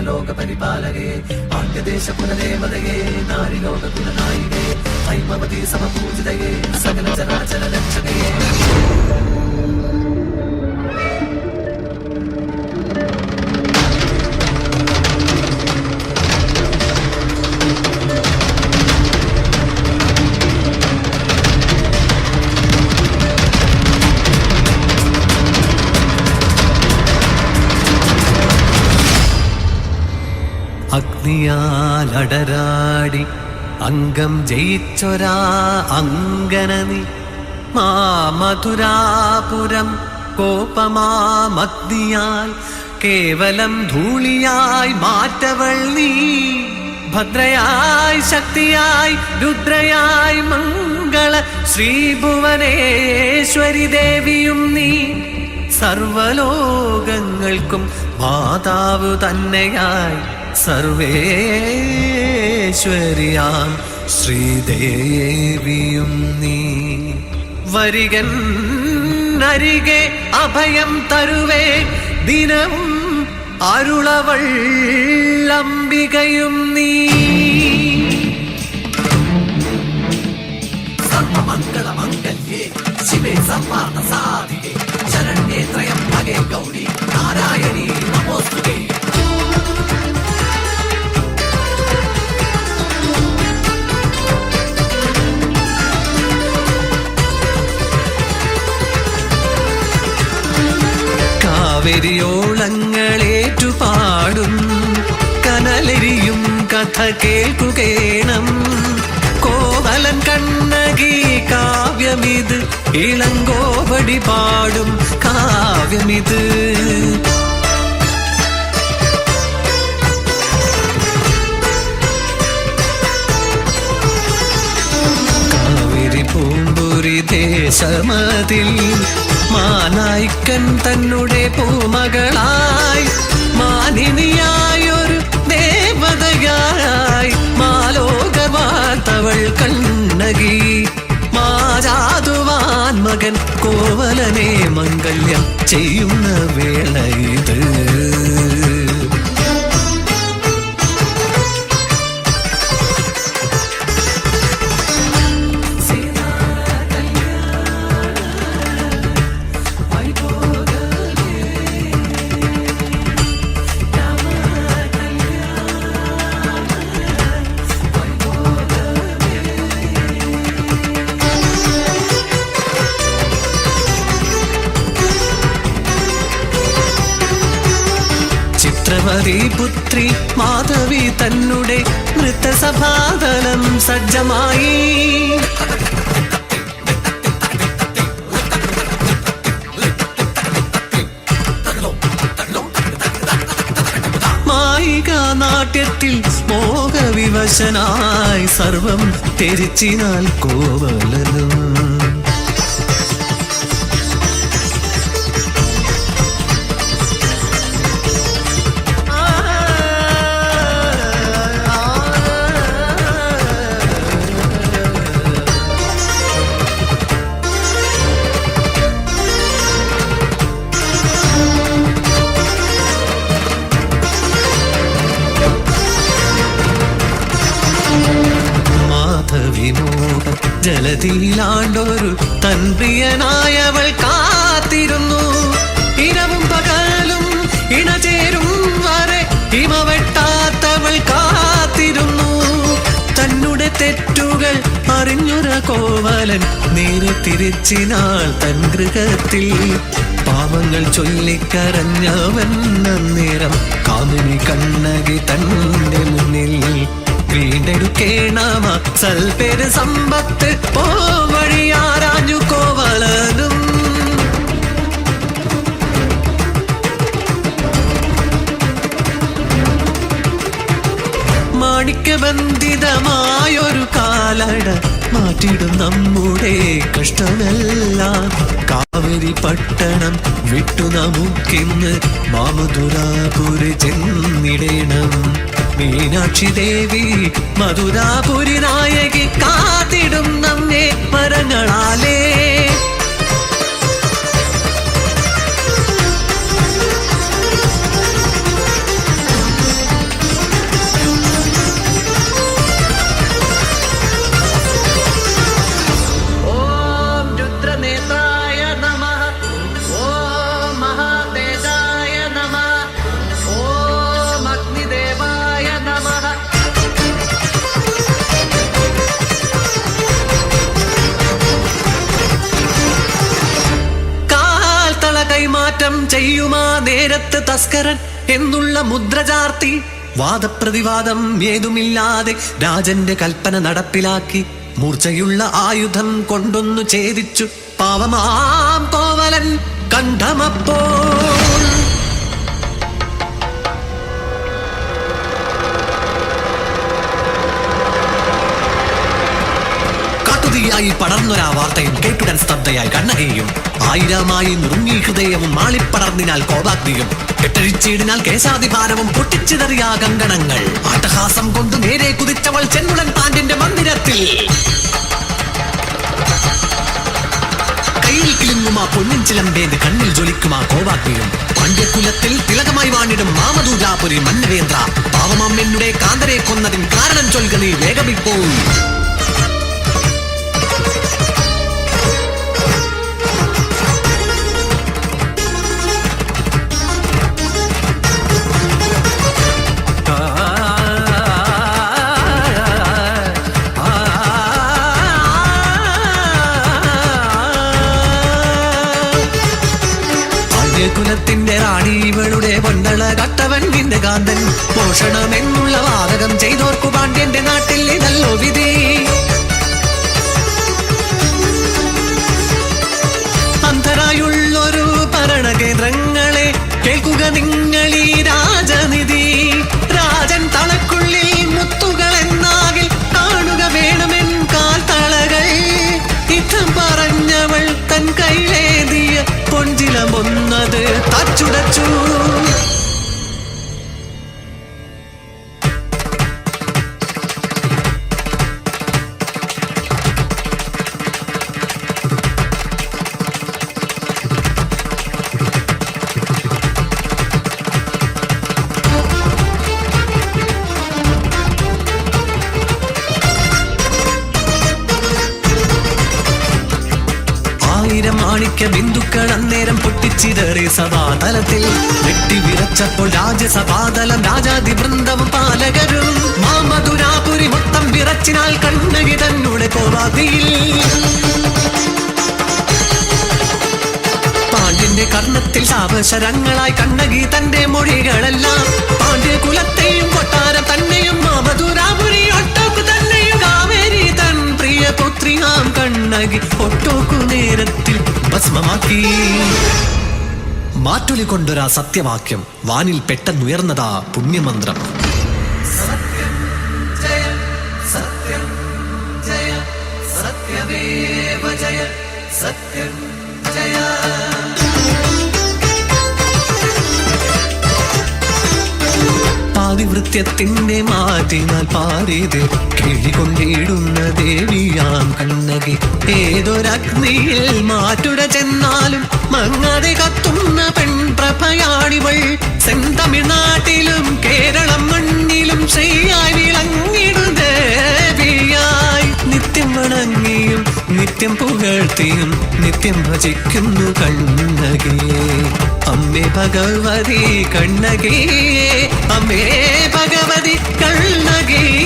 ദേവലോക പരിപാലകേ ആദ്യദേശ പുനരേവതയേ നാരിലോക കുലനായികേ ഹൈമവതി സമപൂജിതയേ സകല ചരാചര രക്ഷകയേ. അഗ്നിയാലടരാടി അംഗം ജയിച്ചൊരാ അങ്കനനി മധുരാപുരം കോപമാമഗ്നിയാൽ കേവലം ധൂളിയായി മാറ്റവൾ നീ. ഭദ്രയായി ശക്തിയായി രുദ്രയായി മംഗള ശ്രീഭുവനേശ്വരി ദേവിയും നീ. സർവലോകങ്ങൾക്കും മാതാവ് തന്നെയായി സർവേശ്വരിയാം ശ്രീദേവിയും നീ. വരികൻ അരികെ അഭയം തരുവേ ദിനവും അരുളവൾ അംബികയും നീ. സർവമംഗളമംഗല്യേ ശിവേ സർവാർത്ഥ സാധികേ ശരണ്യേ ത്രയംബകേ ഗൗരി നാരായണീ നമോസ്തുതേ. കാവരിയോളങ്ങളേറ്റുപാടും കനലെരിയും കഥ കേൾക്കുകേണം. കോവലൻ കണ്ണകി കാവ്യമിത് ഇളങ്കോവടി പാടും കാവ്യമിത്. കാവിരി പൂമ്പുരി ദേശമതിൽ മാനായിക്കൻ തന്നെ പൂമകളായി മാനിനിയായൊരു ദേവതയായി മാലോകർ വാർത്തവൾ കണ്ണകി. മാജാതുവാൻ മകൻ കോവലനെ മംഗല്യം ചെയ്യുന്ന വേള ഇത്. പുത്രി മാധവി തന്നെ നൃത്തസഭാതലം സജ്ജമായി. മായിക നാട്യത്തിൽ മോഹവിവശനായി സർവം ത്യജിച്ചിനാൽ കോവലനും. ജലതിയിലാണ്ടൊരു തൻ പ്രിയനായവൾ കാത്തിരുന്നു. ഇരവും പകലും ഇണചേരും വരെ ഹിമവെട്ടാത്തവൾ കാത്തിരുന്നു. തന്നെ തെറ്റുകൾ അറിഞ്ഞൊര കോവലൻ നേരെ തിരിച്ചിനാൾ തൻ ഗൃഹത്തിൽ. പാവങ്ങൾ ചൊല്ലിക്കരഞ്ഞവൻ അന്നേരം കാമിനി കണ്ണകി തന്റെ മുന്നിൽ. വീണ്ടെടുക്കേണമ സൽപേര് സമ്പത്ത് പോവഴിയാരാഞ്ഞു കോവലനും. മാണിക്യബന്ധിതമായൊരു കാലട മാറ്റിടും നമ്മുടെ കഷ്ടമെല്ലാം. കാവേരി പട്ടണം വിട്ടു നമുക്കിന്ന് മാമധുരാപുരി ചെന്നിടേണം. മീനാക്ഷി ദേവി മധുരാപുരി നായകി കാത്തിടും നമ്മെ മരങ്ങളാലേ. ചെയ്യുമാ നേരത്ത് തസ്കരൻ എന്നുള്ള മുദ്ര ചാർത്തി വാദപ്രതിവാദം ഏതുമില്ലാതെ രാജന്റെ കൽപ്പന നടപ്പിലാക്കി മൂർച്ചയുള്ള ആയുധം കൊണ്ടൊന്നു ഛേദിച്ചു പാവമാം കോവലൻ കണ്ഠമപ്പോൾ. കാട്ടുതീയായി പടർന്നൊരാ വാർത്തയും കേട്ടുടൻ സ്തബ്ധയായി കണ്ണകയും ആയിരമായി നുറുങ്ങി ഹൃദയവും മാളിപ്പടർന്നിനാൽ കോപാഗ്നിയും കെട്ടഴിച്ചീടിനാൽ കേശാതിഭാരവും പൊട്ടിച്ചിതറിയ കങ്കണങ്ങൾ ആട്ടഹാസം കൊണ്ട് നേരെ കുതിച്ചവൾ ചെന്നുടൻ പാണ്ഡ്യന്റെ മന്ദിരത്തിൽ. കയ്യിൽ കിലുങ്ങുമാ പൊന്നിൻ ചിലമ്പേന്ത് കണ്ണിൽ ജ്വലിക്കുമാ കോപാഗ്നിയും പാണ്ഡ്യകുലത്തിൽ തിലകമായി വാണിടും മാമദൂരാപുരി മന്നവേന്ദ്ര പാവമാം എന്നുടെ കാന്തരെ കൊന്നതിൻ കാരണം ചൊൽക നീ വേഗമിപ്പോൾ. കുലത്തിന്റെ റാണി ഇവളുടെ പൊന്നള കട്ടവൻ നിന്റെ കാന്തൻ മോഷണമെന്നുള്ള വാതകം ചെയ്തോർക്കു പാണ്ഡ്യന്റെ നാട്ടിൽ ഇതല്ലോ വിധി. അന്ധരായുള്ളൊരു ഭരണകേന്ദ്രങ്ങളെ കേൾക്കുക നിങ്ങളീ രാജനിധി. രാജൻ തളക്കുള്ളിൽ മുത്തുകൾ എന്നാകിൽ കാണുക വേണമെൻ കാൽ തളകൾ. ഇത്തം പറഞ്ഞവൾ തൻ കൈലേതിയ പൊഞ്ചിലമൊന്നത് തച്ചുടച്ചു. മാണിക്യ ബിന്ദുക്കൾ അന്നേരം പൊട്ടിച്ചിതറി സഭാതലത്തിൽ വെട്ടിവിറച്ചപ്പോൾ രാജ്യസഭാതലം രാജാതി വൃന്ദവും പാലകരും മാമധുരാപുരി മൊത്തം വിറച്ചിനാൽ കണ്ണകി തന്നുടെ കോവാതിയിൽ. പാണ്ഡ്യന്റെ കർണത്തിൽ ശാപശരങ്ങളായി കണ്ണകി തന്റെ മൊഴികളെല്ലാം പാണ്ഡ്യകുലത്തെയും കൊട്ടാരം തന്നെയും മാമധുരാപുരി ഒട്ടോക്കു തന്നെയും കാവേരി തൻ പ്രിയ പുത്രിയാം കണ്ണകി ഒട്ടോക്കു നേരത്തിൽ ഭസ്മമാക്കി. മാറ്റൊലി കൊണ്ടൊരാ സത്യവാക്യം വാനിൽ പെട്ടെന്നുയർന്നതാ പുണ്യമന്ത്രം. സത്യം ജയ സത്യം ജയ സത്യമേവ ജയ സത്യം ജയ. പാതിവൃത്യത്തിന്റെ മാറ്റിനാൽ പാരിത് കിഴികൊണ്ടിടുന്ന ദേവിയാം കണ്ണകി ഏതൊരഗ്നിയിൽ മാറ്റുട ചെന്നാലും മങ്ങാതെ കത്തുന്ന പെൺപ്രഭയാണിവൾ. സെന്തമിഴ്നാട്ടിലും കേരളം മണ്ണിലും ശ്രീയായി വിളങ്ങിടും ദേവിയായി നിത്യം വണങ്ങിയും നിത്യം പുകഴ്ത്തിയും നിത്യം ഭജിക്കുന്നു കണ്ണകിയെ. അമ്മേ ഭഗവതി കണ്ണകിയെ അമ്മേ ഭഗവതി കണ്ണകിയെ.